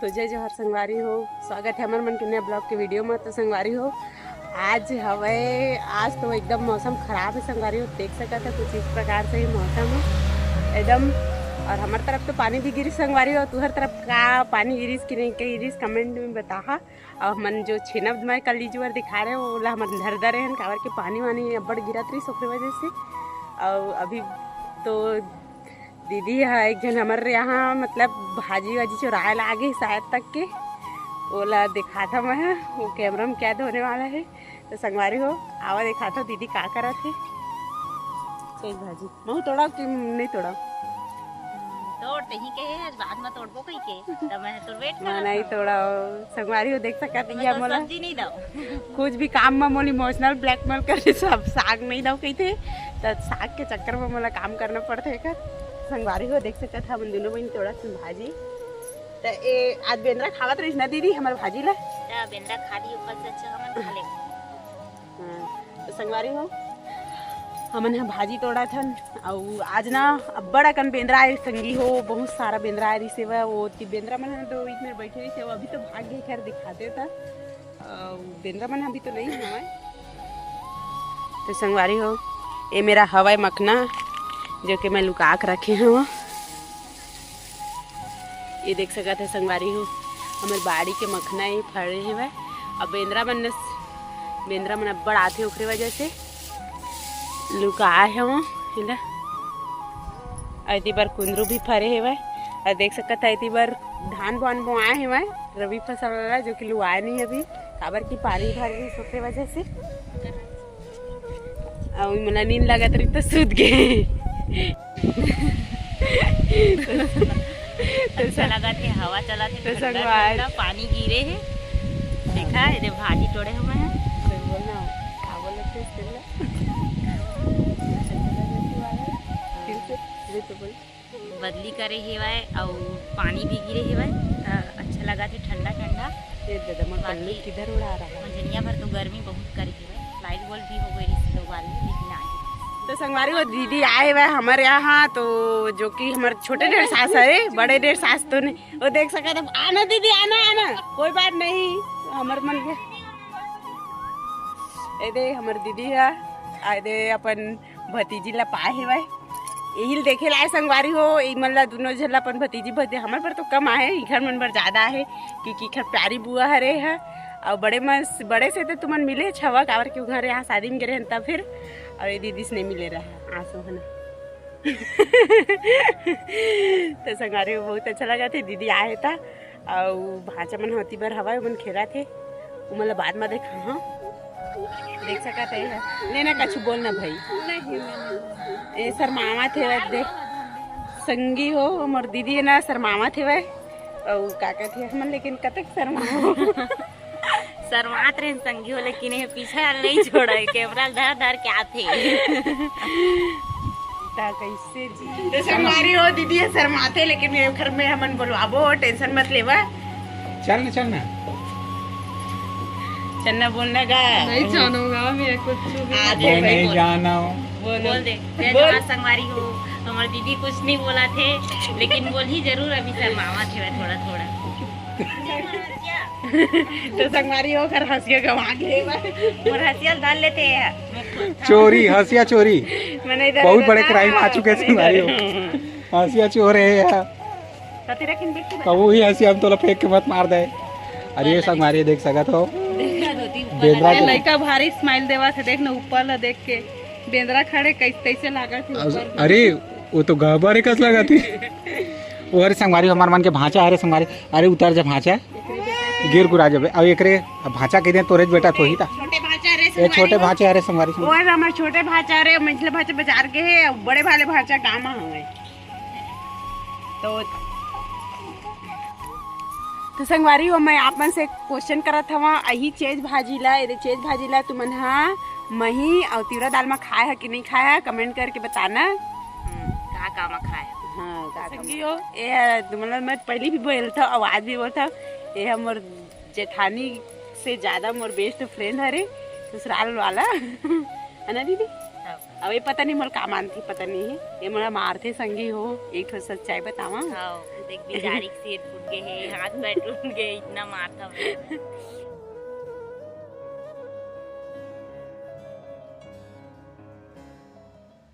तो जय जोहर संगवारी हो, स्वागत है हमारे मन के नया ब्लॉग के वीडियो में। तो संगवारी हो आज तो एकदम मौसम खराब है संगवारी हो, देख सकता था कुछ इस प्रकार से ही मौसम है एकदम। और हमारे तरफ तो पानी भी गिरी संगवारी हो, तुहर तरफ का पानी गिरीस कि नहीं गिरीस कमेंट में बता। और मन जो छेनब में कल लीजुअर दिखा रहे हो ओला हमारे धर दरे हैं कावर के पानी वानी अब्बड़ गिरत रही सोखरे वजह से। और अभी तो दीदी है एक जन हमारे यहाँ मतलब भाजी वाजी चुराए लागे शायद तक के ओला दिखा था मैं, वो कैमरा में कैद होने वाला है। तो संगवारी हो आवा दिखा था दीदी का करा थे सही भाजी महू तोड़ा कि नहीं तोड़ा तोड़ते ही के आज बाद में तोड़बो कहीं के तब मैं तो वेट कर नहीं तोड़ा संगवारी हो देख सकता है मोला सब्जी नहीं दो कुछ भी काम में मोली इमोशनल ब्लैकमेल करे सब साग नहीं दो कही थे तो साग के चक्कर में मोला काम करना पड़ता है कर संगवारी हो देख सकता था हम दोनों बहन तोड़ा भाजी। तो ए आज बेंद्रा खावत रही ना दीदी हमारे भाजी ला बेंदा खा ली ऊपर से अच्छा हमन खा ले। तो संगवारी हो हमन यहाँ भाजी तोड़ा था और आज ना अब्बड़ अकन बेंद्रा आए संगी हो, बहुत सारा बेंद्रा आए रही सेवा वो बेंद्रा मन तो इतने बैठे रही थे, वो अभी तो भाग गई खैर दिखाते था बेंद्रा मन अभी तो नहीं है। तो संगवारी हो ये मेरा हवाई मखना जो कि मैं लुका के रखे हूँ, ये देख सकते थे संगवारी हो हमारे बाड़ी के मखना ही फड़े हैं। अब बेंद्रा मन अब्बड़ आते ओकरे वजह से लुकाए है वो हिला। ऐती बार कुंदरू भी फरे है और देख सकता था ऐती बार धान बान बोआए है रबी फसल वाला जो कि लुआए नहीं अभी काबर की पानी भर गई सोखरे वजह से। और मला नींद लगत रही तो सूत गए अच्छा लगा थे हवा चला थे तो पानी गिरे है देखा ये भाजी तोड़े हुए हैं बदली करे हेवाय और पानी भी गिरे हेवाय अच्छा लगा थे ठंडा ठंडा। किधर उड़ा रहा है मंजनिया भर तो गर्मी बहुत करी हेवाय लाइट बोल भी हो गई दो बार लेकिन आज तो संगवारी वो दीदी आए हुए हमारे यहाँ तो जो कि हमारे छोटे डेढ़ सास है बड़े डेढ़ सास तो नहीं वो देख सका था आना दीदी आना आना कोई बात नहीं हमारे मन के ए दे हमारे दीदी है आए दे अपन भतीजी ला पाए है भाई यही देखे लाए संगवारी हो मतलब दोनों झल्ला अपन भतीजी भतीजी हमारे पर तो कम आए इखर मन पर ज्यादा है क्योंकि इखर प्यारी बुआ हरे है और बड़े से तो तुमन मिले छवा कावर क्यों घर यहाँ शादी में गिरे तब फिर और ये दीदी से नहीं मिले रहा आंसू है ना तो संगारी को बहुत अच्छा लगा थे दीदी आए था और भाचा मन होती बार हवा मन खेला थे वो मतलब बाद में देखा हाँ देख सका थे लेना कछु बोलना भाई ये सर मामा थे देख संगी हो मोर दीदी है ना सर मामा थे वह और काका थे हम लेकिन कतक सर मामा शर्मात रहे संगी हो लेकिन ये पीछे नहीं छोड़ा है कैमरा धर धर क्या थे कैसे जी तो संगवारी हो दीदी है शर्माते लेकिन ये घर में हमन बोलवाबो टेंशन मत लेवा चलना चलना बोलना गा नहीं जानूंगा मैं कुछ नहीं जाना बोल दे बोल संगवारी हो हमारी दीदी कुछ नहीं बोला थे लेकिन बोल ही जरूर अभी शर्मावा थे थोड़ा थोड़ा तो संगवारी हो कर हंसिया गवा के और हंसिया डाल लेते हैं चोरी हंसिया चोरी मैंने बहुत बड़े क्राइम आ चुके हैं संगवारी हो हंसिया चोर है यार कबू ही हंसी हम तो फेंक के मत मार दे। अरे ये संगवारी देख सकत हो बेंद्रा लड़का भारी स्माइल देवा थे देख ना ऊपर ला देख के बेंद्रा खड़े कैसे लगा थे अरे वो तो गबर कस लगा थी वो अरे संगवारी हमार मन के भांचा अरे संगवारी अरे उतर जा भांचा गिर गुरा जब अब एकरे भांचा कह दे तोरे बेटा तो ही था छोटे भाचा रे ये छोटे भांचे अरे संगवारी वो हमारे छोटे भाचा रे मंझले भाचा बाजार के है बड़े वाले भाचा गांव में हवे तो संगवारी हो मैं आप मन से क्वेश्चन करत हवा यही चेज भाजी ला तुमन हाँ मही और तिवरा दाल में खाए है कि नहीं खाया कमेंट करके बताना का में खाए हाँ हो ये मतलब मैं पहले भी बोल था आवाज भी बोल था ये हमार जेठानी से ज्यादा मोर बेस्ट फ्रेंड हरे ससुराल वाला है ना दीदी अब ये पता नहीं मोर का मानती पता नहीं है ये मोला मारते संगी हो एक ठो सच्चाई बतावा देख बेचारी के सिर फूट गए है, हाथ पैर टूट गए, इतना मार था